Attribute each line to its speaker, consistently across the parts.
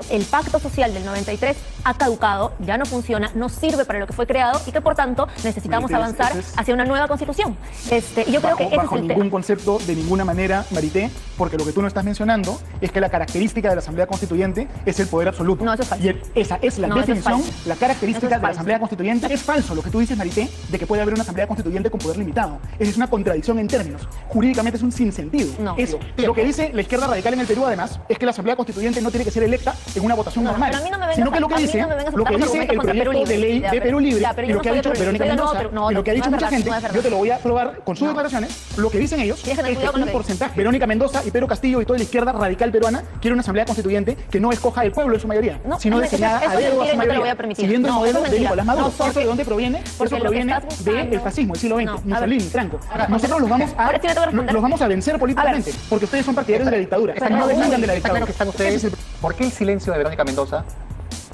Speaker 1: El pacto social del 93 ha caducado, ya no funciona, no sirve para lo que fue creado y que por tanto necesitamos avanzar hacia una nueva constitución. Y yo creo que
Speaker 2: bajo ningún concepto, de ninguna manera, Marité, porque lo que tú no estás mencionando es que la característica de la Asamblea Constituyente es el poder absoluto.
Speaker 1: No, eso es falso.
Speaker 2: Y esa es la definición, la característica de la Asamblea Constituyente. Es falso lo que tú dices, Marité, de que puede haber una Asamblea Constituyente con poder limitado. Es una contradicción en términos. Jurídicamente es un sinsentido.
Speaker 1: No.
Speaker 2: Lo que dice la izquierda radical en el Perú, además, es que la Asamblea Constituyente no tiene que ser electa en una votación normal,
Speaker 1: pero a mí no me vengas
Speaker 2: sino que lo que dice,
Speaker 1: el
Speaker 2: proyecto de ley de Perú Libre y lo que ha dicho Verónica Mendoza y lo que ha dicho mucha gente, yo te lo voy a probar con sus declaraciones, lo que dicen ellos es que un porcentaje, Verónica Mendoza y Pedro Castillo y toda la izquierda radical peruana quiere una Asamblea Constituyente que no escoja el pueblo en su mayoría, sino diseñada a dedo a su mayoría, siguiendo el modelo de Nicolás Maduro. ¿Eso de dónde proviene? Eso proviene del fascismo del siglo XX, Mussolini, Franco. Nosotros los vamos a vencer políticamente, porque ustedes son partidarios de la dictadura, no desmandan de la dictadura.
Speaker 3: Que están ustedes. ¿Por qué el silencio de Verónica Mendoza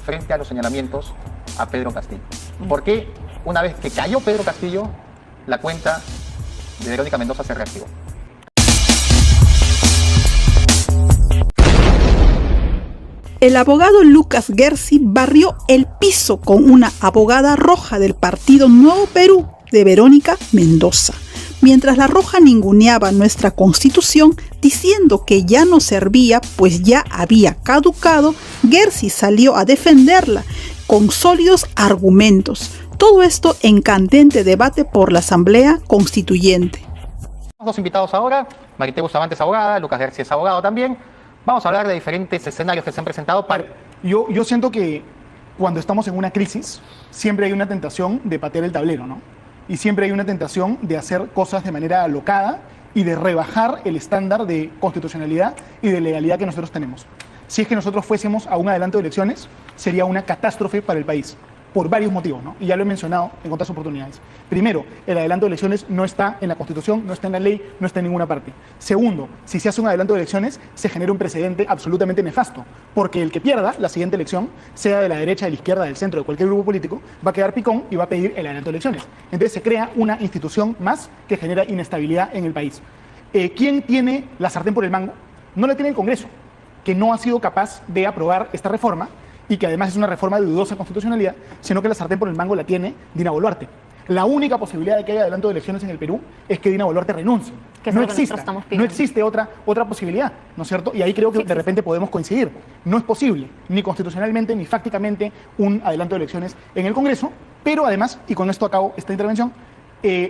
Speaker 3: frente a los señalamientos a Pedro Castillo? ¿Por qué una vez que cayó Pedro Castillo, la cuenta de Verónica Mendoza se reactivó?
Speaker 4: El abogado Lucas Gersi barrió el piso con una abogada roja del partido Nuevo Perú de Verónica Mendoza. Mientras la roja ninguneaba nuestra constitución diciendo que ya no servía pues ya había caducado, Gersi salió a defenderla con sólidos argumentos. Todo esto en candente debate por la Asamblea Constituyente.
Speaker 3: Dos invitados ahora, Marité Bustamante es abogada, Lucas Gersi es abogado también. Vamos a hablar de diferentes escenarios que se han presentado para...
Speaker 2: Yo siento que cuando estamos en una crisis siempre hay una tentación de patear el tablero, ¿no? Y siempre hay una tentación de hacer cosas de manera alocada y de rebajar el estándar de constitucionalidad y de legalidad que nosotros tenemos. Si es que nosotros fuésemos a un adelanto de elecciones, sería una catástrofe para el país, por varios motivos, ¿no? Y ya lo he mencionado en otras oportunidades. Primero, el adelanto de elecciones no está en la Constitución, no está en la ley, no está en ninguna parte. Segundo, si se hace un adelanto de elecciones, se genera un precedente absolutamente nefasto, porque el que pierda la siguiente elección, sea de la derecha, de la izquierda, del centro, de cualquier grupo político, va a quedar picón y va a pedir el adelanto de elecciones. Entonces se crea una institución más que genera inestabilidad en el país. ¿Quién tiene la sartén por el mango? No la tiene el Congreso, que no ha sido capaz de aprobar esta reforma y que además es una reforma de dudosa constitucionalidad, sino que la sartén por el mango la tiene Dina Boluarte. La única posibilidad de que haya adelanto de elecciones en el Perú es que Dina Boluarte renuncie. No existe otra posibilidad, ¿no es cierto? Y ahí creo que de repente podemos coincidir. No es posible, ni constitucionalmente, ni fácticamente, un adelanto de elecciones en el Congreso, pero además, y con esto acabo esta intervención,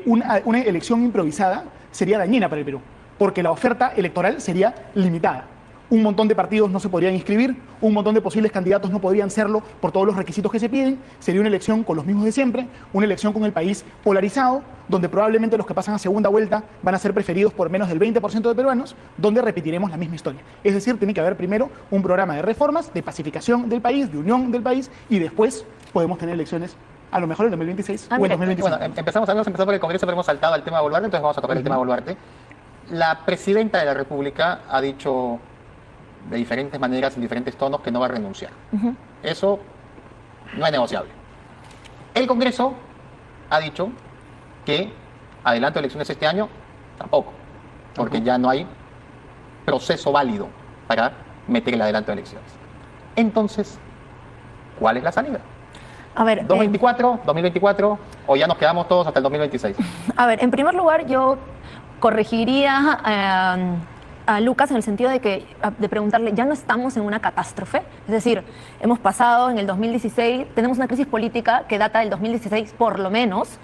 Speaker 2: una elección improvisada sería dañina para el Perú, porque la oferta electoral sería limitada. Un montón de partidos no se podrían inscribir, un montón de posibles candidatos no podrían serlo por todos los requisitos que se piden. Sería una elección con los mismos de siempre, una elección con el país polarizado, donde probablemente los que pasan a segunda vuelta van a ser preferidos por menos del 20% de peruanos, donde repetiremos la misma historia. Es decir, tiene que haber primero un programa de reformas, de pacificación del país, de unión del país, y después podemos tener elecciones a lo mejor en 2026 o en 2025.
Speaker 3: Bueno, empezamos por el Congreso, pero hemos saltado al tema de Boluarte, entonces vamos a tocar el tema de Boluarte. La presidenta de la República ha dicho de diferentes maneras, en diferentes tonos, que no va a renunciar. Eso no es negociable. El Congreso ha dicho que adelanto de elecciones este año, tampoco, porque ya no hay proceso válido para meter el adelanto de elecciones. Entonces, ¿cuál es la salida?
Speaker 1: A ver,
Speaker 3: 2024, 2024, o ya nos quedamos todos hasta el 2026.
Speaker 1: A ver, en primer lugar, yo corregiría a Lucas en el sentido de preguntarle, ya no estamos en una catástrofe, es decir, hemos pasado en el 2016, tenemos una crisis política que data del 2016 por lo menos,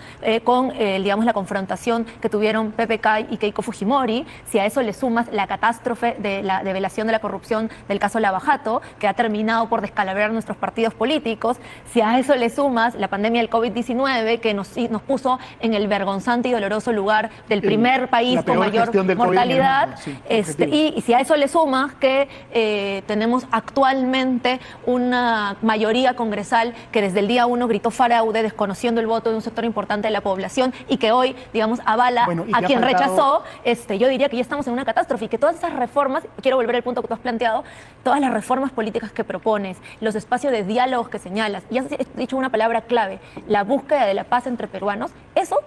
Speaker 1: con digamos la confrontación que tuvieron PPK y Keiko Fujimori. Si a eso le sumas la catástrofe de la develación de la corrupción del caso Lava Jato, que ha terminado por descalabrar nuestros partidos políticos, si a eso le sumas la pandemia del COVID-19 que nos puso en el vergonzante y doloroso lugar del primer país con mayor mortalidad, y si a eso le sumas que tenemos actualmente una mayoría congresal que desde el día 1 gritó fraude, desconociendo el voto de un sector importante de la población y que hoy, digamos, avala a quien rechazó, yo diría que ya estamos en una catástrofe y que todas esas reformas, quiero volver al punto que tú has planteado, todas las reformas políticas que propones, los espacios de diálogos que señalas, y has dicho una palabra clave, la búsqueda de la paz entre peruanos,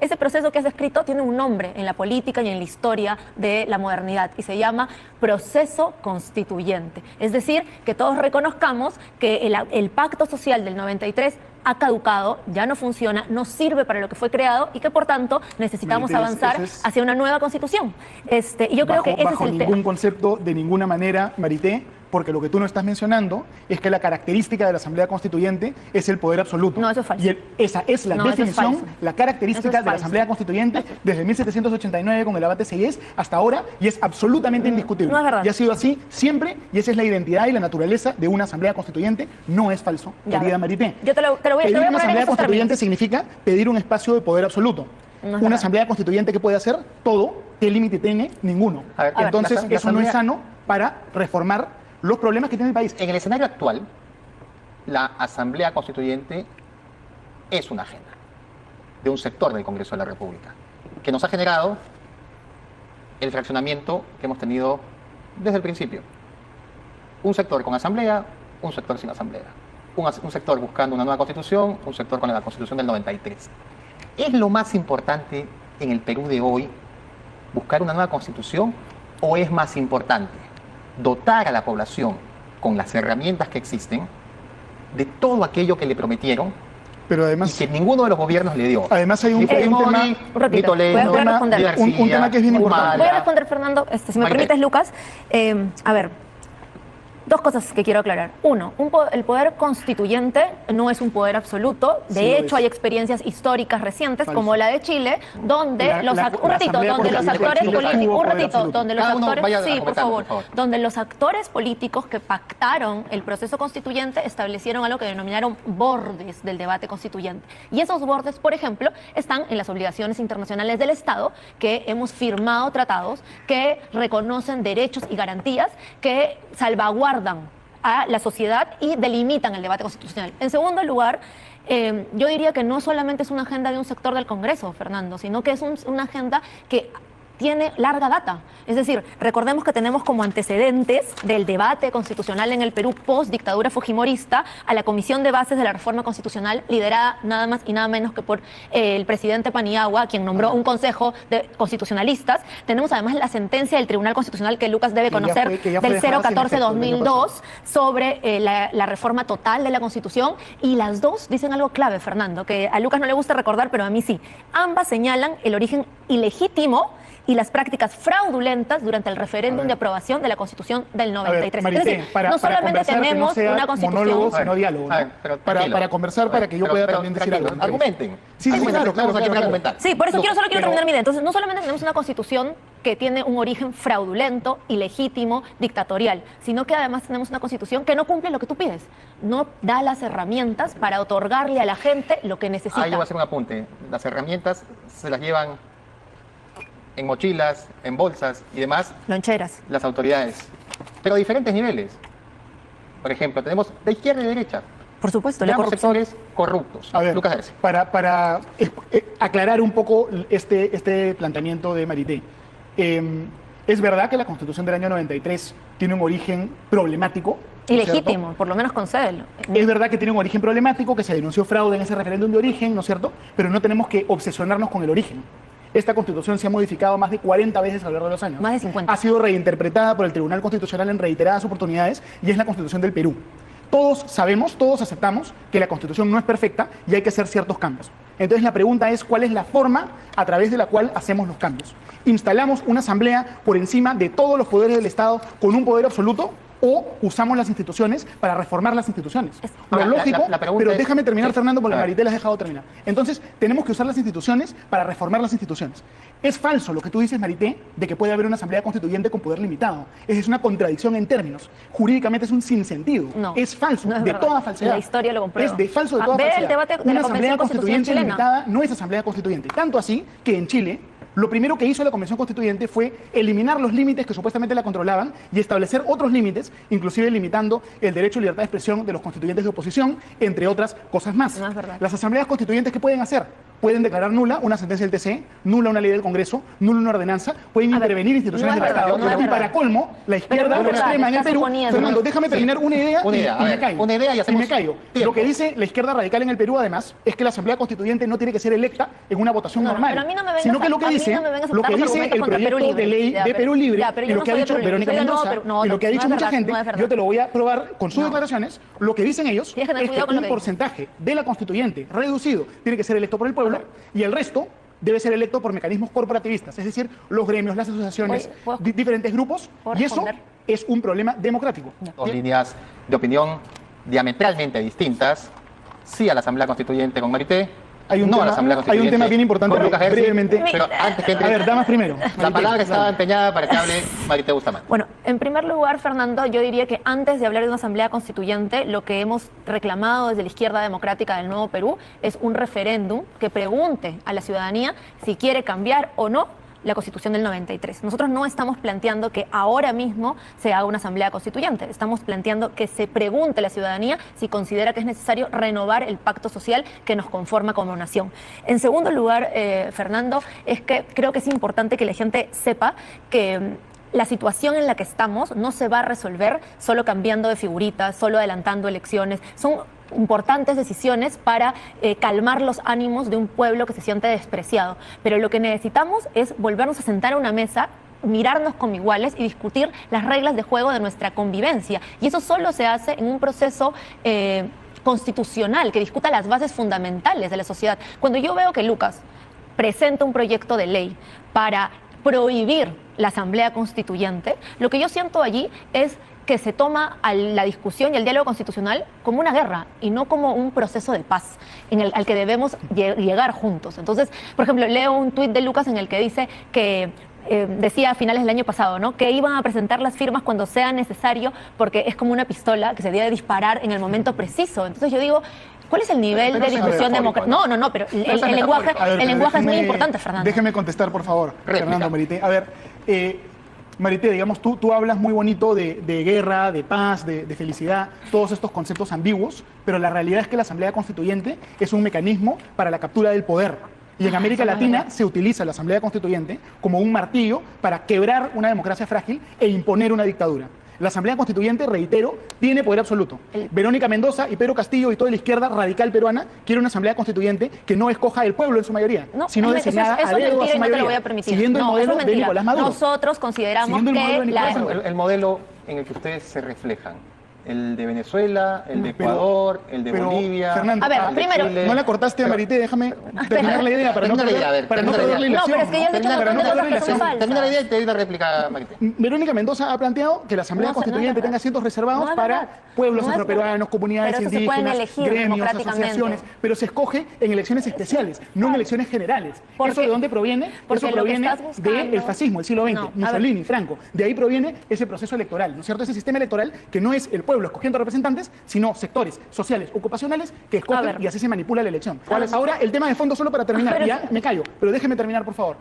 Speaker 1: ese proceso que has descrito tiene un nombre en la política y en la historia de la modernidad y se llama llama proceso constituyente. Es decir, que todos reconozcamos que el pacto social del 93 ha caducado, ya no funciona, no sirve para lo que fue creado y que por tanto necesitamos avanzar hacia una nueva constitución. Y yo creo que ese es el
Speaker 2: bajo ningún concepto, de ninguna manera, Marité, porque lo que tú no estás mencionando es que la característica de la Asamblea Constituyente es el poder absoluto.
Speaker 1: No, eso es falso.
Speaker 2: Y esa es la definición, la característica de la Asamblea Constituyente desde 1789 con el abate Seyés hasta ahora, y es absolutamente indiscutible.
Speaker 1: No es verdad.
Speaker 2: Y ha sido así siempre, y esa es la identidad y la naturaleza de una Asamblea Constituyente. No es falso, querida Marité.
Speaker 1: Yo te lo voy a
Speaker 2: pedir
Speaker 1: poner
Speaker 2: una
Speaker 1: en
Speaker 2: Asamblea
Speaker 1: esos
Speaker 2: Constituyente
Speaker 1: términos.
Speaker 2: significa pedir un espacio de poder absoluto.
Speaker 1: No es
Speaker 2: Una
Speaker 1: verdad.
Speaker 2: Asamblea Constituyente que puede hacer todo, ¿qué límite tiene? Ninguno.
Speaker 3: A ver,
Speaker 2: Entonces,
Speaker 3: la
Speaker 2: eso no es
Speaker 3: Asamblea-
Speaker 2: sano para reformar los problemas que tiene el país.
Speaker 3: En el escenario actual, la Asamblea Constituyente es una agenda de un sector del Congreso de la República, que nos ha generado el fraccionamiento que hemos tenido desde el principio. Un sector con asamblea, un sector sin asamblea. Un sector buscando una nueva constitución, un sector con la constitución del 93. ¿Es lo más importante en el Perú de hoy buscar una nueva constitución o es más importante dotar a la población con las herramientas que existen de todo aquello que le prometieron
Speaker 2: Pero
Speaker 3: y
Speaker 2: además,
Speaker 3: que ninguno de los gobiernos le dio?
Speaker 2: además hay un
Speaker 3: Ni Fujimori,
Speaker 2: tema,
Speaker 3: ni
Speaker 1: Un ratito,
Speaker 3: Toledo,
Speaker 1: voy a responder.
Speaker 3: ni García,
Speaker 2: Un tema que es bien importante.
Speaker 3: Humala.
Speaker 1: Voy a responder, Fernando, si me
Speaker 3: Marité.
Speaker 1: permites, Lucas. A ver, dos cosas que quiero aclarar. Uno, el poder constituyente no es un poder absoluto. De
Speaker 2: Sí lo
Speaker 1: hecho,
Speaker 2: es.
Speaker 1: hay experiencias históricas recientes,
Speaker 2: Falso.
Speaker 1: como la de Chile, donde
Speaker 2: La-
Speaker 1: los
Speaker 2: la-
Speaker 1: ac-
Speaker 2: la
Speaker 1: un ratito,
Speaker 2: Asamblea
Speaker 1: donde los
Speaker 2: Constituyente
Speaker 1: actores
Speaker 2: de Chile
Speaker 1: políticos,
Speaker 2: tuvo
Speaker 1: un
Speaker 2: poder
Speaker 1: ratito,
Speaker 2: absoluto.
Speaker 1: donde los
Speaker 3: Cada uno
Speaker 1: actores,
Speaker 3: vaya
Speaker 1: sí, por
Speaker 3: argumentando,
Speaker 1: favor,
Speaker 3: por favor.
Speaker 1: donde los actores políticos que pactaron el proceso constituyente establecieron algo que denominaron bordes del debate constituyente. Y esos bordes, por ejemplo, están en las obligaciones internacionales del Estado, que hemos firmado tratados que reconocen derechos y garantías que salvaguardan a la sociedad y delimitan el debate constitucional. En segundo lugar, yo diría que no solamente es una agenda de un sector del Congreso, Fernando, sino que es una agenda que tiene larga data. Es decir, recordemos que tenemos como antecedentes del debate constitucional en el Perú post dictadura fujimorista a la Comisión de Bases de la Reforma Constitucional, liderada nada más y nada menos que por el presidente Paniagua, quien nombró un consejo de constitucionalistas. Tenemos además la sentencia del Tribunal Constitucional que Lucas debe
Speaker 2: Que ya
Speaker 1: conocer,
Speaker 2: fue- que ya fue
Speaker 1: del
Speaker 2: dejada sin efecto el año
Speaker 1: 014-2002, sobre la reforma total de la Constitución, y las dos dicen algo clave, Fernando, que a Lucas no le gusta recordar, pero a mí sí. Ambas señalan el origen ilegítimo y las prácticas fraudulentas durante el referéndum de aprobación de la Constitución del 93.
Speaker 2: Marité,
Speaker 1: es decir,
Speaker 2: para
Speaker 1: no solamente
Speaker 2: conversar, que
Speaker 1: tenemos
Speaker 2: no sea
Speaker 1: una Constitución...
Speaker 2: monólogo,
Speaker 3: A
Speaker 2: sino
Speaker 3: ver,
Speaker 2: diálogo,
Speaker 3: a ver,
Speaker 2: ¿no?
Speaker 3: pero
Speaker 2: para
Speaker 3: tranquilo.
Speaker 2: conversar, para que yo
Speaker 3: Pero-
Speaker 2: pueda
Speaker 3: pero
Speaker 2: también decir
Speaker 3: tranquilo,
Speaker 2: algo.
Speaker 3: Argumenten.
Speaker 2: Sí,
Speaker 3: Argumenten,
Speaker 2: claro,
Speaker 3: estamos
Speaker 2: claro,
Speaker 3: aquí para
Speaker 2: claro.
Speaker 3: argumentar.
Speaker 1: Sí, por eso solo quiero
Speaker 2: pero-
Speaker 1: terminar mi idea. Entonces, no solamente tenemos una constitución que tiene un origen fraudulento, ilegítimo, dictatorial, sino que además tenemos una constitución que no cumple lo que tú pides. No da las herramientas para otorgarle a la gente lo que necesita.
Speaker 3: Ahí yo voy a hacer un apunte. Las herramientas se las llevan en mochilas, en bolsas y demás
Speaker 1: Loncheras.
Speaker 3: las autoridades, pero a diferentes niveles. Por ejemplo, tenemos de izquierda y de derecha,
Speaker 1: Por supuesto,
Speaker 3: de
Speaker 1: la
Speaker 3: ambos
Speaker 1: corrupción.
Speaker 3: sectores corruptos.
Speaker 2: A ver,
Speaker 3: Lucas Herce.
Speaker 2: para aclarar un poco este planteamiento de Marité. Es verdad que la Constitución del año 93 tiene un origen problemático. ¿no es cierto?
Speaker 1: Ilegítimo, por lo menos concédelo.
Speaker 2: Es verdad que tiene un origen problemático, que se denunció fraude en ese referéndum de origen, ¿no es cierto? Pero no tenemos que obsesionarnos con el origen. Esta Constitución se ha modificado más de 40 veces a lo largo de los años.
Speaker 1: Más de 50.
Speaker 2: Ha sido reinterpretada por el Tribunal Constitucional en reiteradas oportunidades y es la Constitución del Perú. Todos sabemos, todos aceptamos que la Constitución no es perfecta y hay que hacer ciertos cambios. Entonces la pregunta es cuál es la forma a través de la cual hacemos los cambios. ¿Instalamos una asamblea por encima de todos los poderes del Estado con un poder absoluto o usamos las instituciones para reformar las instituciones? Lo
Speaker 3: Ahora,
Speaker 2: lógico,
Speaker 3: la pregunta
Speaker 2: pero
Speaker 3: es-
Speaker 2: déjame terminar,
Speaker 3: sí.
Speaker 2: Fernando, porque
Speaker 3: A ver.
Speaker 2: Marité la has dejado terminar. Entonces tenemos que usar las instituciones para reformar las instituciones. Es falso lo que tú dices, Marité, de que puede haber una asamblea constituyente con poder limitado. Es una contradicción en términos. Jurídicamente es un sinsentido.
Speaker 1: No,
Speaker 2: Es falso,
Speaker 1: no es
Speaker 2: de
Speaker 1: verdad.
Speaker 2: toda falsedad.
Speaker 1: La historia lo comprueba.
Speaker 2: Es de falso de toda
Speaker 1: Ve el
Speaker 2: falsedad.
Speaker 1: debate de
Speaker 2: Una
Speaker 1: la
Speaker 2: asamblea
Speaker 1: Convención Constitucional
Speaker 2: constituyente
Speaker 1: chilena.
Speaker 2: limitada no es asamblea constituyente. Tanto así que en Chile lo primero que hizo la Convención Constituyente fue eliminar los límites que supuestamente la controlaban y establecer otros límites, inclusive limitando el derecho y libertad de expresión de los constituyentes de oposición, entre otras cosas más.
Speaker 1: No es verdad.
Speaker 2: Las asambleas constituyentes, ¿qué pueden hacer? pueden declarar nula una sentencia del TC, nula una ley del Congreso, nula una ordenanza, pueden intervenir instituciones
Speaker 1: no es
Speaker 2: del
Speaker 1: verdad,
Speaker 2: Estado.
Speaker 1: no es
Speaker 2: Y
Speaker 1: verdad.
Speaker 2: para colmo, la izquierda
Speaker 1: Pero
Speaker 2: extrema en el
Speaker 1: está
Speaker 2: Perú,
Speaker 1: suponiendo.
Speaker 2: Fernando, déjame terminar una idea,
Speaker 3: Una idea,
Speaker 2: y
Speaker 3: a
Speaker 2: me
Speaker 3: ver,
Speaker 2: callo.
Speaker 3: una idea y hacemos
Speaker 2: me callo.
Speaker 3: tiempo.
Speaker 2: Lo que dice la izquierda radical en el Perú, además, es que la Asamblea Constituyente no tiene que ser electa en una votación
Speaker 1: No,
Speaker 2: normal,
Speaker 1: pero a mí no me vengas
Speaker 2: sino que lo
Speaker 1: a-
Speaker 2: que
Speaker 1: a mí
Speaker 2: dice,
Speaker 1: no me vengas a
Speaker 2: lo que
Speaker 1: sacar los
Speaker 2: dice
Speaker 1: argumentos
Speaker 2: el
Speaker 1: contra Perú
Speaker 2: proyecto de
Speaker 1: Libre.
Speaker 2: ley
Speaker 1: Ya,
Speaker 2: de
Speaker 1: pero-
Speaker 2: Perú Libre
Speaker 1: ya, pero
Speaker 2: y
Speaker 1: yo
Speaker 2: lo
Speaker 1: no
Speaker 2: que ha
Speaker 1: soy de
Speaker 2: dicho
Speaker 1: Perú Libre,
Speaker 2: Verónica
Speaker 1: soy de Nuevo
Speaker 2: Mendoza
Speaker 1: Perú. No,
Speaker 2: y lo que ha
Speaker 1: no
Speaker 2: dicho
Speaker 1: es
Speaker 2: mucha
Speaker 1: verdad,
Speaker 2: gente,
Speaker 1: no es verdad.
Speaker 2: yo te lo voy a probar con sus
Speaker 1: No.
Speaker 2: declaraciones, lo que dicen ellos
Speaker 1: Tienes que tener
Speaker 2: es que
Speaker 1: cuidado con lo
Speaker 2: un
Speaker 1: que dices.
Speaker 2: porcentaje de la constituyente reducido tiene que ser electo por el pueblo y el resto debe ser electo por mecanismos corporativistas, es decir, los gremios, las asociaciones,
Speaker 1: Oye, ¿puedo-
Speaker 2: diferentes grupos,
Speaker 1: ¿puedo
Speaker 2: y eso
Speaker 1: responder?
Speaker 2: es un problema democrático.
Speaker 3: Dos líneas de opinión diametralmente distintas. Sí a la Asamblea Constituyente con Marité,
Speaker 2: Hay un
Speaker 3: no a
Speaker 2: tema-
Speaker 3: la Asamblea
Speaker 2: hay un
Speaker 3: Constituyente
Speaker 2: tema bien importante,
Speaker 3: con Lucas Gersi,
Speaker 2: brevemente.
Speaker 3: pero antes que entre,
Speaker 2: A ver, damas primero.
Speaker 3: la palabra estaba empeñada para que hable Marité Bustamante.
Speaker 1: Bueno, en primer lugar, Fernando, yo diría que antes de hablar de una asamblea constituyente, lo que hemos reclamado desde la izquierda democrática del Nuevo Perú es un referéndum que pregunte a la ciudadanía si quiere cambiar o no la Constitución del 93. Nosotros no estamos planteando que ahora mismo se haga una asamblea constituyente, estamos planteando que se pregunte a la ciudadanía si considera que es necesario renovar el pacto social que nos conforma como nación. En segundo lugar, Fernando, es que creo que es importante que la gente sepa que la situación en la que estamos no se va a resolver solo cambiando de figuritas, solo adelantando elecciones. Son importantes decisiones para calmar los ánimos de un pueblo que se siente despreciado. Pero lo que necesitamos es volvernos a sentar a una mesa, mirarnos como iguales y discutir las reglas de juego de nuestra convivencia. Y eso solo se hace en un proceso constitucional que discuta las bases fundamentales de la sociedad. Cuando yo veo que Lucas presenta un proyecto de ley para prohibir la Asamblea Constituyente, lo que yo siento allí es que se toma a la discusión y el diálogo constitucional como una guerra y no como un proceso de paz al que debemos llegar juntos. Entonces, por ejemplo, leo un tuit de Lucas en el que dice que decía a finales del año pasado, ¿no?, que iban a presentar las firmas cuando sea necesario porque es como una pistola que se debe disparar en el momento preciso. Entonces yo digo, ¿cuál es el nivel
Speaker 3: Pero
Speaker 1: de
Speaker 3: eso es
Speaker 1: discusión
Speaker 3: metafórico,
Speaker 1: democrática?
Speaker 3: ¿no?
Speaker 1: No, pero
Speaker 3: Pero eso es
Speaker 1: el lenguaje,
Speaker 3: metafórico.
Speaker 2: A ver,
Speaker 1: el lenguaje es muy
Speaker 2: déjeme-
Speaker 1: importante, Fernando.
Speaker 2: Déjeme contestar, por favor,
Speaker 3: Réplica.
Speaker 2: Fernando Marité. A ver, Marité, digamos, tú hablas muy bonito de guerra, de paz, de felicidad, todos estos conceptos ambiguos, pero la realidad es que la Asamblea Constituyente es un mecanismo para la captura del poder. Y en América Latina se utiliza la Asamblea Constituyente como un martillo para quebrar una democracia frágil e imponer una dictadura. La Asamblea Constituyente, reitero, tiene poder absoluto. Verónica Mendoza y Pedro Castillo y toda la izquierda radical peruana quiere una Asamblea Constituyente que no escoja el pueblo en su mayoría,
Speaker 1: No,
Speaker 2: sino
Speaker 1: eso es
Speaker 2: designada a dedo a
Speaker 1: mentira
Speaker 2: su
Speaker 1: y no te
Speaker 2: mayoría,
Speaker 1: lo voy a permitir.
Speaker 2: siguiendo el
Speaker 1: No, eso
Speaker 2: modelo
Speaker 1: es
Speaker 2: de
Speaker 1: mentira.
Speaker 2: Nicolás Maduro.
Speaker 1: Nosotros consideramos
Speaker 2: Siguiendo el modelo
Speaker 1: que
Speaker 2: de
Speaker 1: la...
Speaker 2: Nicolás Maduro.
Speaker 3: El modelo en el que ustedes se reflejan, el de Venezuela, el de
Speaker 2: Pero-
Speaker 3: Ecuador, el de
Speaker 2: pero,
Speaker 3: Bolivia,
Speaker 2: Fernando,
Speaker 1: A ver,
Speaker 3: el de
Speaker 1: primero-
Speaker 3: Chile.
Speaker 2: No la cortaste a Marité, déjame terminar la idea para no
Speaker 3: termina la idea, a
Speaker 2: perder,
Speaker 3: ver,
Speaker 2: para no
Speaker 3: termina la
Speaker 2: perder la
Speaker 3: idea.
Speaker 1: No,
Speaker 2: ilusión.
Speaker 1: pero es que ya has dicho un
Speaker 2: Para
Speaker 1: montón
Speaker 2: no
Speaker 1: de
Speaker 2: perder
Speaker 1: cosas
Speaker 2: la
Speaker 1: que son
Speaker 2: ilusión.
Speaker 1: falsas.
Speaker 3: Termina la idea y te doy la réplica, Marité.
Speaker 2: Verónica Mendoza ha planteado que la Asamblea
Speaker 1: No,
Speaker 2: Constituyente
Speaker 1: no es
Speaker 2: tenga
Speaker 1: verdad.
Speaker 2: asientos reservados
Speaker 1: No es
Speaker 2: para
Speaker 1: verdad.
Speaker 2: pueblos
Speaker 1: No es
Speaker 2: afroperuanos,
Speaker 1: verdad.
Speaker 2: comunidades
Speaker 1: Pero eso se pueden
Speaker 2: indígenas,
Speaker 1: elegir
Speaker 2: gremios,
Speaker 1: democráticamente.
Speaker 2: asociaciones, pero se escoge en elecciones especiales, no en elecciones generales.
Speaker 1: Porque-
Speaker 2: ¿Eso de dónde proviene?
Speaker 1: porque
Speaker 2: Eso
Speaker 1: lo que
Speaker 2: proviene
Speaker 1: estás buscando-
Speaker 2: del fascismo, del siglo XX,
Speaker 1: No, a ver.
Speaker 2: Mussolini, Franco. De ahí proviene ese proceso electoral, ¿no es cierto? Ese sistema electoral que no es el pueblo escogiendo representantes, sino sectores sociales, ocupacionales que
Speaker 1: A
Speaker 2: escogen
Speaker 1: ver.
Speaker 2: y así se manipula la elección.
Speaker 1: ¿Cuál es?
Speaker 2: Ahora, el tema de fondo, solo para terminar,
Speaker 1: Pero-
Speaker 2: ya me callo, pero déjeme terminar, por favor.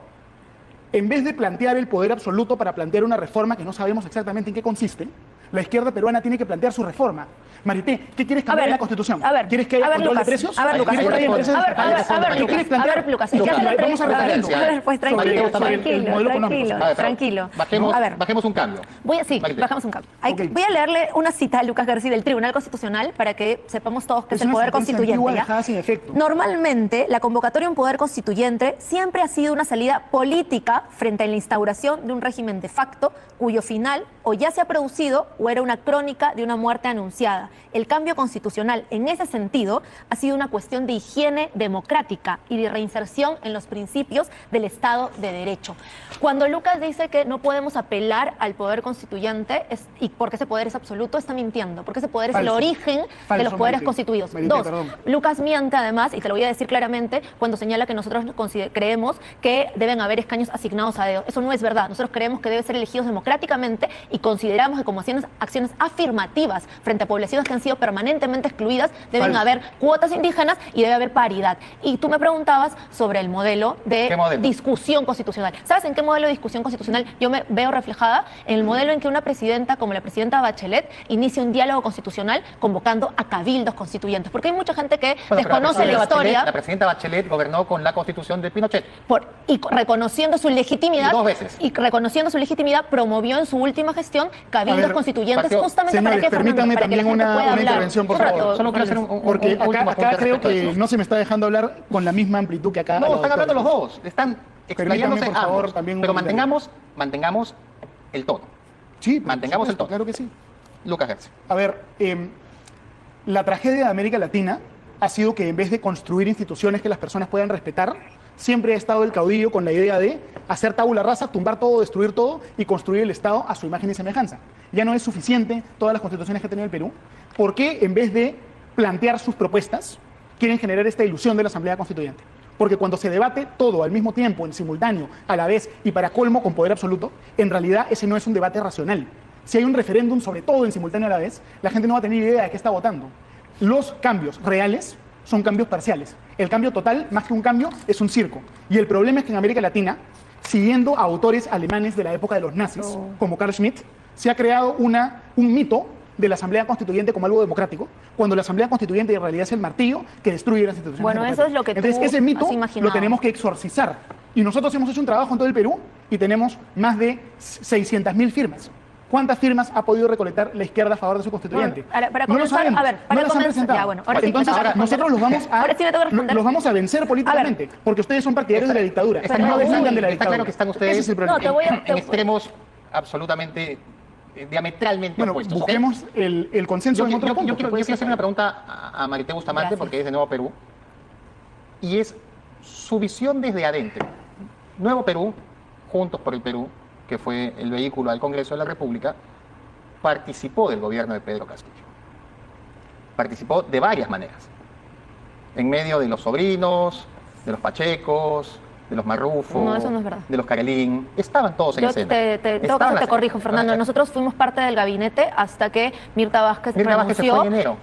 Speaker 2: En vez de plantear el poder absoluto para plantear una reforma que no sabemos exactamente en qué consiste, la izquierda peruana tiene que plantear su reforma. Marité, ¿qué quieres cambiar en la Constitución? ¿Quieres que haya control
Speaker 1: Lucas,
Speaker 2: de precios?
Speaker 1: A ver, Lucas.
Speaker 2: ¿Quieres que haya intereses
Speaker 1: A ver,
Speaker 2: estatales?
Speaker 1: Lucas.
Speaker 2: ¿Qué quieres plantear?
Speaker 1: A ver, Lucas.
Speaker 2: Lo
Speaker 1: Ya
Speaker 2: que
Speaker 1: te lo
Speaker 2: vamos a
Speaker 1: a ver,
Speaker 2: referéndum.
Speaker 1: a ver, pues tranquilo,
Speaker 2: Marité, el
Speaker 1: tranquilo,
Speaker 2: modelo económico.
Speaker 1: tranquilo,
Speaker 3: A ver, pero
Speaker 1: tranquilo.
Speaker 3: Bajemos,
Speaker 1: A ver,
Speaker 3: bajemos un cambio.
Speaker 1: Sí,
Speaker 3: Marité.
Speaker 1: bajamos un cambio.
Speaker 2: Ok.
Speaker 1: Voy a leerle una cita a Lucas García del Tribunal Constitucional para que sepamos todos que es el
Speaker 2: una
Speaker 1: poder
Speaker 2: sentencia
Speaker 1: constituyente.
Speaker 2: antigua
Speaker 1: ¿ya?
Speaker 2: dejada sin efecto.
Speaker 1: Normalmente, la convocatoria a un poder constituyente siempre ha sido una salida política frente a la instauración de un régimen de facto cuyo final o ya se ha producido o era una crónica de una muerte anunciada. El cambio constitucional, en ese sentido, ha sido una cuestión de higiene democrática y de reinserción en los principios del Estado de Derecho. Cuando Lucas dice que no podemos apelar al poder constituyente y porque ese poder es absoluto, está mintiendo, porque ese poder es el
Speaker 2: Falso.
Speaker 1: origen de
Speaker 2: Falso,
Speaker 1: los poderes
Speaker 2: Marité.
Speaker 1: constituidos.
Speaker 2: Marité,
Speaker 1: Dos,
Speaker 2: perdón.
Speaker 1: Lucas miente además, y te lo voy a decir claramente, cuando señala que nosotros creemos que deben haber escaños asignados a dedo. Eso no es verdad. Nosotros creemos que deben ser elegidos democráticamente y consideramos que como acciones afirmativas frente a poblaciones que han sido permanentemente excluidas. Deben
Speaker 2: Falso.
Speaker 1: haber cuotas indígenas y debe haber paridad. Y tú me preguntabas sobre el modelo de
Speaker 3: ¿Qué modelo?
Speaker 1: discusión constitucional. ¿Sabes en qué modelo de discusión constitucional yo me veo reflejada? En el modelo en que una presidenta como la presidenta Bachelet inicia un diálogo constitucional convocando a cabildos constituyentes. Porque hay mucha gente que
Speaker 3: Bueno, pero
Speaker 1: desconoce la historia
Speaker 3: La presidenta Bachelet gobernó con la constitución de Pinochet.
Speaker 1: reconociendo su legitimidad.
Speaker 3: Y 2 veces.
Speaker 1: Y reconociendo su legitimidad, promovió en su última gestión cabildos
Speaker 2: A ver,
Speaker 1: constituyentes
Speaker 3: partido-
Speaker 1: justamente para
Speaker 2: Señores,
Speaker 1: que, Fernando,
Speaker 2: permítanme
Speaker 1: para que la
Speaker 2: también
Speaker 1: gente pueda
Speaker 2: una
Speaker 1: hablar.
Speaker 2: intervención, por
Speaker 1: Un rato,
Speaker 2: favor.
Speaker 3: Solo quiero hacer un
Speaker 2: Porque
Speaker 3: último
Speaker 2: acá
Speaker 3: apunte
Speaker 2: creo
Speaker 3: respecto a
Speaker 2: que
Speaker 3: eso.
Speaker 2: no se me está dejando hablar con la misma amplitud que acá. a
Speaker 3: No,
Speaker 2: la
Speaker 3: están hablando los
Speaker 2: doctora.
Speaker 3: dos. Están
Speaker 2: Permítame,
Speaker 3: explayándose
Speaker 2: por favor,
Speaker 3: ambos.
Speaker 2: también un
Speaker 3: Pero
Speaker 2: comentario.
Speaker 3: mantengamos el tono.
Speaker 2: Sí, por
Speaker 3: Mantengamos el
Speaker 2: supuesto,
Speaker 3: tono.
Speaker 2: claro que sí.
Speaker 3: Lucas Gersi.
Speaker 2: A ver, la tragedia de América Latina ha sido que en vez de construir instituciones que las personas puedan respetar, siempre ha estado el caudillo con la idea de hacer tabula rasa, tumbar todo, destruir todo y construir el Estado a su imagen y semejanza. Ya no es suficiente todas las constituciones que ha tenido el Perú. ¿Por qué en vez de plantear sus propuestas quieren generar esta ilusión de la Asamblea Constituyente? Porque cuando se debate todo al mismo tiempo, en simultáneo, a la vez y para colmo con poder absoluto, en realidad ese no es un debate racional. Si hay un referéndum sobre todo en simultáneo a la vez, la gente no va a tener idea de qué está votando. Los cambios reales son cambios parciales. El cambio total, más que un cambio, es un circo. Y el problema es que en América Latina, siguiendo a autores alemanes de la época de los nazis, como Carl Schmitt, se ha creado un mito de la Asamblea Constituyente como algo democrático, cuando la Asamblea Constituyente en realidad es el martillo que destruye las instituciones
Speaker 1: Bueno, eso es lo que tú
Speaker 2: Entonces, ese mito
Speaker 1: has imaginado.
Speaker 2: lo tenemos que exorcizar. Y nosotros hemos hecho un trabajo en todo el Perú y tenemos más de 600.000 firmas. ¿Cuántas firmas ha podido recolectar la izquierda a favor de su constituyente?
Speaker 1: Bueno, ahora, para
Speaker 2: no lo
Speaker 1: comenzar,
Speaker 2: sabemos,
Speaker 1: a ver, para
Speaker 2: no las han
Speaker 1: comenzar-
Speaker 2: presentado.
Speaker 1: ya, bueno, ahora sí,
Speaker 2: Entonces,
Speaker 1: ahora-
Speaker 2: nosotros los vamos a,
Speaker 1: ahora sí me tengo que responder.
Speaker 2: los vamos a vencer políticamente, porque ustedes son partidarios de la dictadura.
Speaker 3: Está
Speaker 2: y no
Speaker 3: claro,
Speaker 2: defiendan de la
Speaker 3: está
Speaker 2: dictadura.
Speaker 3: claro que están ustedes
Speaker 2: Ese es el problema.
Speaker 1: No, te voy a-
Speaker 3: en extremos absolutamente diametralmente
Speaker 2: Bueno,
Speaker 3: opuestos. ¿ok?
Speaker 2: busquemos el consenso
Speaker 3: Yo,
Speaker 2: en
Speaker 3: yo-
Speaker 2: otros
Speaker 3: yo
Speaker 2: puntos.
Speaker 3: quiero,
Speaker 2: Puede
Speaker 3: yo quiero
Speaker 2: ser
Speaker 3: hacer una pregunta a Marité Bustamante,
Speaker 1: Gracias.
Speaker 3: porque es de Nuevo Perú, y es su visión desde adentro. Nuevo Perú, Juntos por el Perú, que fue el vehículo al Congreso de la República, participó del gobierno de Pedro Castillo. Participó de varias maneras. En medio de los sobrinos, de los Pachecos, de los Marrufo,
Speaker 1: No, eso no es verdad.
Speaker 3: de los Carelín. Estaban todos en
Speaker 1: Yo
Speaker 3: escena.
Speaker 1: en todo
Speaker 3: Estaban
Speaker 1: caso
Speaker 3: las-
Speaker 1: te corrijo, Fernando. Nosotros fuimos parte del gabinete hasta que Mirta Vázquez
Speaker 3: Mirta Vázquez se
Speaker 1: renunció.
Speaker 3: fue en enero.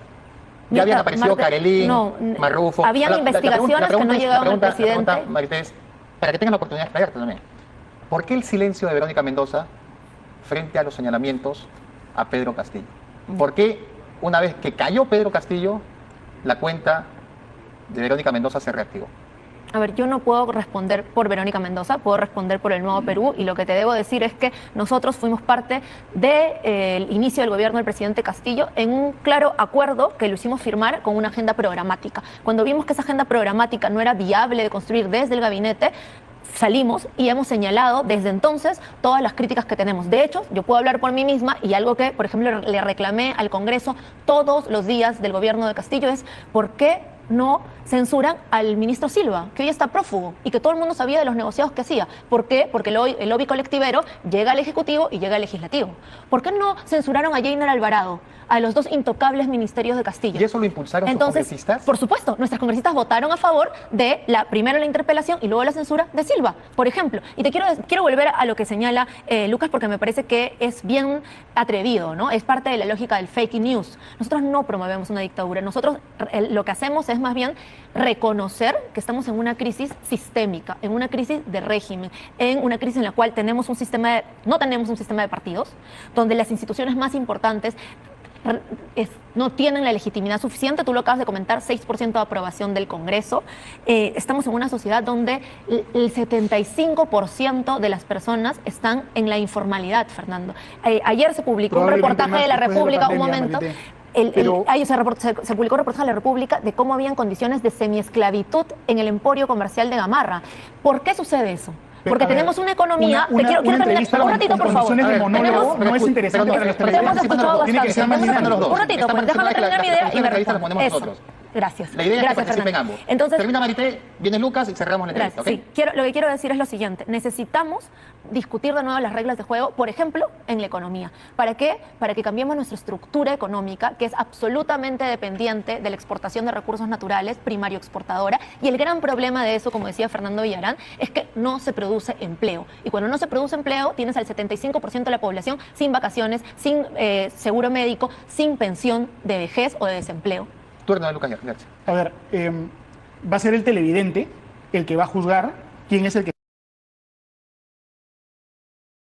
Speaker 3: Ya habían aparecido Carelín, Marrufo.
Speaker 1: Habían investigaciones que no llegaban al presidente.
Speaker 3: La pregunta, Marité, es, para que tengas la oportunidad de explayarte también. ¿Por qué el silencio de Verónica Mendoza frente a los señalamientos a Pedro Castillo? ¿Por qué una vez que cayó Pedro Castillo, la cuenta de Verónica Mendoza se reactivó?
Speaker 1: A ver, yo no puedo responder por Verónica Mendoza, puedo responder por el Nuevo Perú, y lo que te debo decir es que nosotros fuimos parte del inicio del gobierno del presidente Castillo en un claro acuerdo que lo hicimos firmar con una agenda programática. Cuando vimos que esa agenda programática no era viable de construir desde el gabinete, salimos y hemos señalado desde entonces todas las críticas que tenemos. De hecho, yo puedo hablar por mí misma, y algo que, por ejemplo, le reclamé al Congreso todos los días del gobierno de Castillo es ¿por qué no censuran al ministro Silva, que hoy está prófugo y que todo el mundo sabía de los negociados que hacía? ¿Por qué? Porque el lobby colectivero llega al Ejecutivo y llega al Legislativo. ¿Por qué no censuraron a Jainer Alvarado, a los dos intocables ministerios de Castillo?
Speaker 3: ¿Y eso lo impulsaron sus
Speaker 1: Entonces,
Speaker 3: congresistas?
Speaker 1: por supuesto, nuestras congresistas votaron a favor de primero la interpelación y luego la censura de Silva, por ejemplo. Y te quiero volver a lo que señala Lucas, porque me parece que es bien atrevido, ¿no? Es parte de la lógica del fake news. Nosotros no promovemos una dictadura. Nosotros lo que hacemos es más bien reconocer que estamos en una crisis sistémica, en una crisis de régimen, en una crisis en la cual no tenemos un sistema de partidos, donde las instituciones más importantes no tienen la legitimidad suficiente. Tú lo acabas de comentar, 6% de aprobación del Congreso. Estamos en una sociedad donde el 75% de las personas están en la informalidad, Fernando. Ayer se publicó un
Speaker 2: Probablemente
Speaker 1: reportaje de la
Speaker 2: más después de la
Speaker 1: República,
Speaker 2: pandemia,
Speaker 1: un momento.
Speaker 2: Marité. Pero-
Speaker 1: Ayer se publicó un reportaje de la República de cómo habían condiciones de semiesclavitud en el emporio comercial de Gamarra. ¿Por qué sucede eso? Porque
Speaker 2: A ver,
Speaker 1: tenemos una economía.
Speaker 2: una
Speaker 1: quiero terminar
Speaker 2: entrevista
Speaker 1: un
Speaker 2: con-
Speaker 1: ratito,
Speaker 2: con
Speaker 1: por favor.
Speaker 2: condiciones de
Speaker 3: A ver,
Speaker 2: monólogo
Speaker 3: pero-
Speaker 2: no es interesante
Speaker 3: pero-
Speaker 2: para los
Speaker 3: pero-
Speaker 1: Te hemos
Speaker 2: televidentes.
Speaker 1: escuchado
Speaker 2: Tiene que ser
Speaker 1: bastante.
Speaker 2: más dinámico.
Speaker 3: los dos.
Speaker 1: Un ratito,
Speaker 3: Esta
Speaker 1: pues, déjame
Speaker 3: parte,
Speaker 1: terminar mi idea y me
Speaker 3: las
Speaker 1: respondes.
Speaker 3: ponemos
Speaker 1: Eso.
Speaker 3: nosotros.
Speaker 1: Gracias.
Speaker 3: La idea es que
Speaker 1: Gracias,
Speaker 3: participen
Speaker 1: Fernando.
Speaker 3: ambos.
Speaker 1: Entonces,
Speaker 3: Termina Marité, viene Lucas y cerramos la entrevista,
Speaker 1: gracias.
Speaker 3: ¿ok?
Speaker 1: Sí, lo que quiero decir es lo siguiente. Necesitamos discutir de nuevo las reglas de juego, por ejemplo, en la economía. ¿Para qué? Para que cambiemos nuestra estructura económica, que es absolutamente dependiente de la exportación de recursos naturales, primario exportadora. Y el gran problema de eso, como decía Fernando Villarán, es que no se produce empleo. Y cuando no se produce empleo, tienes al 75% de la población sin vacaciones, sin seguro médico, sin pensión de vejez o de desempleo.
Speaker 3: Turno de Lucas, gracias.
Speaker 2: A ver, va a ser el televidente el que va a juzgar quién es el que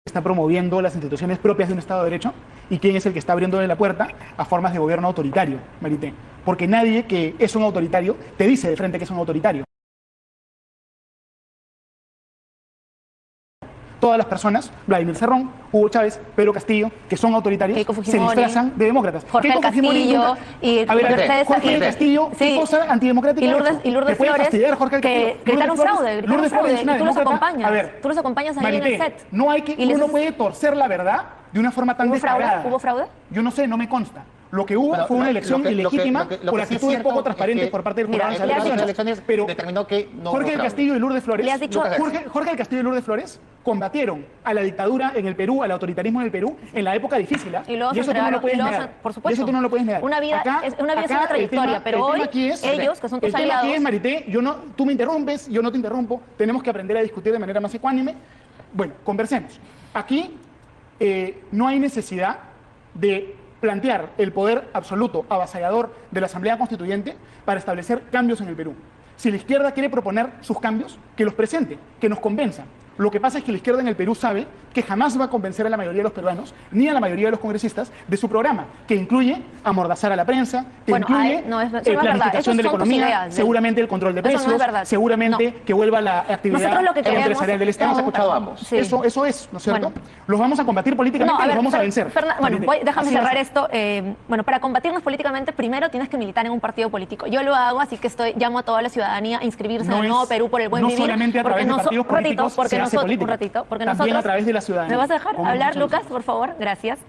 Speaker 2: está promoviendo las instituciones propias de un Estado de Derecho y quién es el que está abriéndole la puerta a formas de gobierno autoritario, Marité. Porque nadie que es un autoritario te dice de frente que es un autoritario. Todas las personas, Vladimir Cerrón, Hugo Chávez, Pedro Castillo, que son autoritarios,
Speaker 1: Keiko
Speaker 2: se
Speaker 1: Fujimori,
Speaker 2: disfrazan de demócratas.
Speaker 1: Jorge
Speaker 2: Keiko Fujimori
Speaker 1: Castillo
Speaker 2: nunca-
Speaker 1: y
Speaker 2: A ver,
Speaker 1: ustedes
Speaker 2: Jorge
Speaker 1: aquí-
Speaker 2: Castillo, ¿qué
Speaker 1: sí.
Speaker 2: cosa antidemocrática
Speaker 1: Y
Speaker 2: ha
Speaker 1: Lourdes,
Speaker 2: hecho?
Speaker 1: y Lourdes
Speaker 2: ¿Te puede
Speaker 1: Flores,
Speaker 2: fastidiar Jorge
Speaker 1: que
Speaker 2: Castillo?
Speaker 1: gritaron
Speaker 2: Lourdes
Speaker 1: fraude, gritaron
Speaker 2: Lourdes Flores
Speaker 1: fraude,
Speaker 2: es una
Speaker 1: y tú los
Speaker 2: demócrata.
Speaker 1: acompañas.
Speaker 2: A ver,
Speaker 1: Tú los acompañas ahí en el
Speaker 2: Marité,
Speaker 1: set.
Speaker 2: no hay que,
Speaker 1: Y les
Speaker 2: uno
Speaker 1: dices-
Speaker 2: puede torcer la verdad de una forma tan
Speaker 1: ¿Hubo fraude?
Speaker 2: descarada.
Speaker 1: ¿Hubo fraude?
Speaker 2: Yo no sé, no me consta. Lo que hubo
Speaker 3: Bueno,
Speaker 2: fue una
Speaker 3: lo
Speaker 2: elección
Speaker 3: que-
Speaker 2: ilegítima
Speaker 3: lo que
Speaker 2: por
Speaker 3: sí es
Speaker 2: actitudes
Speaker 3: cierto
Speaker 2: poco
Speaker 3: es
Speaker 2: transparentes
Speaker 3: que-
Speaker 2: por parte del
Speaker 1: Mira,
Speaker 2: Jurado
Speaker 1: le has
Speaker 2: Nacional de
Speaker 1: dicho-
Speaker 2: Elecciones.
Speaker 3: Pero determinó que no
Speaker 2: Jorge
Speaker 3: hubo
Speaker 2: del
Speaker 3: fraude.
Speaker 2: Castillo y Lourdes Flores,
Speaker 1: Le has dicho-
Speaker 2: Jorge del Castillo y Lourdes Flores combatieron a la dictadura en el Perú, al autoritarismo en el Perú, en la época difícil. ¿Ah?
Speaker 1: Y luego se
Speaker 2: eso tú no
Speaker 1: entregaron-
Speaker 2: lo puedes
Speaker 1: y luego
Speaker 2: negar.
Speaker 1: por supuesto.
Speaker 2: Y eso tú no lo puedes negar.
Speaker 1: Una vida es una
Speaker 2: el
Speaker 1: trayectoria, pero
Speaker 2: el
Speaker 1: hoy
Speaker 2: tema aquí es,
Speaker 1: ellos, que son tus
Speaker 2: el tema aquí
Speaker 1: aliados-
Speaker 2: es, Marité, tú me interrumpes, yo no te interrumpo, tenemos que aprender a discutir de manera más ecuánime. Bueno, conversemos. Aquí no hay necesidad de plantear el poder absoluto, avasallador de la Asamblea Constituyente para establecer cambios en el Perú. Si la izquierda quiere proponer sus cambios, que los presente, que nos convenza. Lo que pasa es que la izquierda en el Perú sabe que jamás va a convencer a la mayoría de los peruanos, ni a la mayoría de los congresistas, de su programa, que incluye amordazar a la prensa, que
Speaker 1: Bueno,
Speaker 2: incluye
Speaker 1: no es verdad.
Speaker 2: planificación de la
Speaker 1: Esos son tus
Speaker 2: economía,
Speaker 1: ideas,
Speaker 2: seguramente el control de
Speaker 1: Eso no es
Speaker 2: precios,
Speaker 1: verdad.
Speaker 2: seguramente
Speaker 1: No.
Speaker 2: que vuelva la actividad
Speaker 1: Nosotros lo que queremos-
Speaker 2: empresarial del Estado.
Speaker 3: Hemos escuchado a ambos.
Speaker 1: Sí.
Speaker 2: Eso es, ¿no es cierto?
Speaker 1: Bueno.
Speaker 2: Los vamos a combatir políticamente y los vamos a vencer.
Speaker 1: Bueno,
Speaker 2: Marité.
Speaker 1: déjame
Speaker 2: Así va a
Speaker 1: cerrar
Speaker 2: ser.
Speaker 1: esto. Bueno, para combatirnos políticamente, primero tienes que militar en un partido político. Yo lo hago, así que llamo a toda la ciudadanía a inscribirse
Speaker 2: No
Speaker 1: en el
Speaker 2: es-
Speaker 1: Nuevo Perú por el buen
Speaker 2: no
Speaker 1: vivir.
Speaker 2: solamente a través de partidos políticos
Speaker 1: porque
Speaker 2: se hace
Speaker 1: nosotros,
Speaker 2: política.
Speaker 1: un ratito, porque
Speaker 2: También
Speaker 1: nosotros,
Speaker 2: a través de la ciudadanía.
Speaker 1: ¿Me vas a dejar
Speaker 2: Como
Speaker 1: hablar,
Speaker 2: muchas
Speaker 1: Lucas,
Speaker 2: veces.
Speaker 1: por favor? Gracias.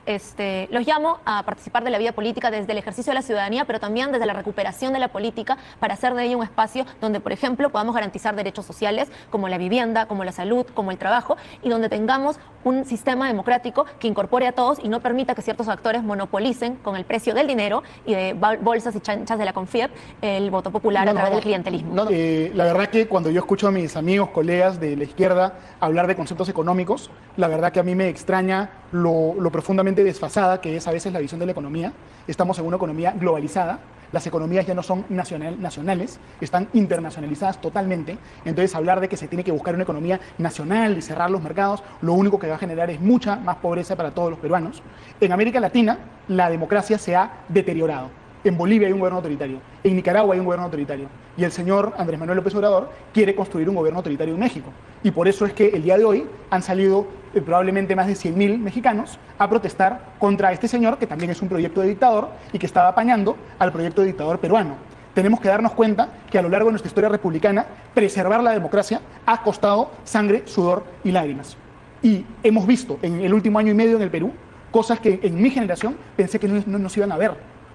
Speaker 1: Los llamo a participar de la vida política desde el ejercicio de la ciudadanía, pero también desde la recuperación de la política para hacer de ella un espacio donde, por ejemplo, podamos garantizar derechos sociales como la vivienda, como la salud, como el trabajo, y donde tengamos un sistema democrático que incorpore a todos y no permita que ciertos actores monopolicen con el precio del dinero y de bolsas y chanchas de la CONFIEP el voto popular a través del clientelismo.
Speaker 2: La verdad que cuando yo escucho a mis amigos, colegas de la izquierda hablar de conceptos económicos, la verdad que a mí me extraña lo profundamente desfasada que es a veces la visión de la economía. Estamos en una economía globalizada, las economías ya no son nacionales, están internacionalizadas totalmente. Entonces hablar de que se tiene que buscar una economía nacional y cerrar los mercados, lo único que va a generar es mucha más pobreza para todos los peruanos. En América Latina la democracia se ha deteriorado. En Bolivia hay un gobierno autoritario, en Nicaragua hay un gobierno autoritario, y el señor Andrés Manuel López Obrador quiere construir un gobierno autoritario en México. Y por eso es que el día de hoy han salido probablemente más de 100.000 mexicanos a protestar contra este señor, que también es un proyecto de dictador y que estaba apañando al proyecto de dictador peruano. Tenemos que darnos cuenta que a lo largo de nuestra historia republicana, preservar la democracia ha costado sangre, sudor y lágrimas. Y hemos visto en el último año y medio en el Perú cosas que en mi generación pensé que no nos iban a ver.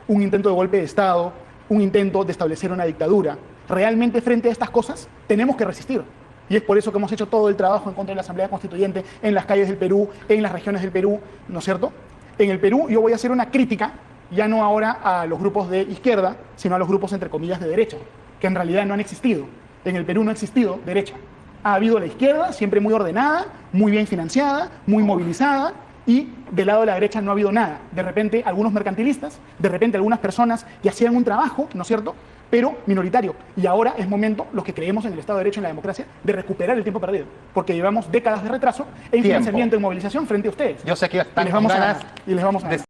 Speaker 2: Un intento de golpe de Estado, un intento de establecer una dictadura. Realmente frente a estas cosas tenemos que resistir. Y es por eso que hemos hecho todo el trabajo en contra de la Asamblea Constituyente, en las calles del Perú, en las regiones del Perú, ¿no es cierto? En el Perú yo voy a hacer una crítica, ya no ahora a los grupos de izquierda, sino a los grupos entre comillas de derecha, que en realidad no han existido. En el Perú no ha existido derecha. Ha habido la izquierda, siempre muy ordenada, muy bien financiada, muy movilizada, y del lado de la derecha no ha habido nada. De repente algunos mercantilistas, de repente algunas personas que hacían un trabajo, ¿no es cierto?, pero minoritario. Y ahora es momento, los que creemos en el Estado de Derecho y en la democracia, de recuperar el tiempo perdido. Porque llevamos décadas de retraso en financiamiento y movilización frente a ustedes.
Speaker 3: Yo sé que
Speaker 2: Y
Speaker 3: están
Speaker 2: les
Speaker 3: con
Speaker 2: vamos a
Speaker 3: ganas
Speaker 2: ganar. Y les vamos a ganar.